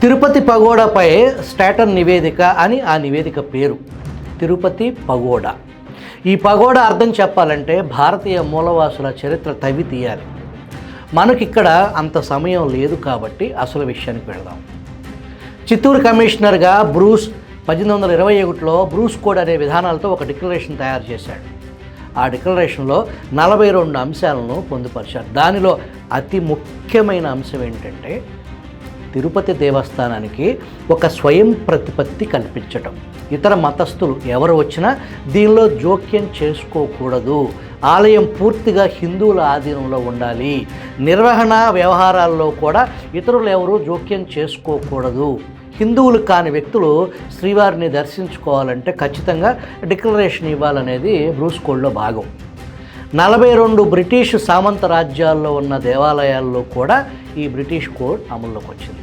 Tirupati పగోడాపై Staton నివేదిక అని ఆ నివేదిక పేరు. తిరుపతి పగోడా. ఈ పగోడా అర్థం చెప్పాలంటే భారతీయ మూలవాసుల చరిత్ర తవ్వి తీయాలి. మనకిక్కడ అంత సమయం లేదు కాబట్టి అసలు విషయానికి వెళదాం. చిత్తూరు కమిషనర్గా బ్రూస్ 1821లో బ్రూస్ కోడ్ అనే విధానాలతో ఒక డిక్లరేషన్ తయారు చేశాడు. ఆ డిక్లరేషన్లో 42 అంశాలను పొందుపరిచారు. దానిలో అతి ముఖ్యమైన అంశం ఏంటంటే తిరుపతి దేవస్థానానికి ఒక స్వయం ప్రతిపత్తి కల్పించటం. ఇతర మతస్థులు ఎవరు వచ్చినా దీనిలో జోక్యం చేసుకోకూడదు. ఆలయం పూర్తిగా హిందువుల ఆధీనంలో ఉండాలి. నిర్వహణ వ్యవహారాల్లో కూడా ఇతరులు ఎవరూ జోక్యం చేసుకోకూడదు. హిందువులు కాని వ్యక్తులు శ్రీవారిని దర్శించుకోవాలంటే ఖచ్చితంగా డిక్లరేషన్ ఇవ్వాలనేది బ్రూస్ కోడ్లో భాగం. 42 బ్రిటిష్ సామంత రాజ్యాల్లో ఉన్న దేవాలయాల్లో కూడా ఈ బ్రిటిష్ కోడ్ అమల్లోకి వచ్చింది.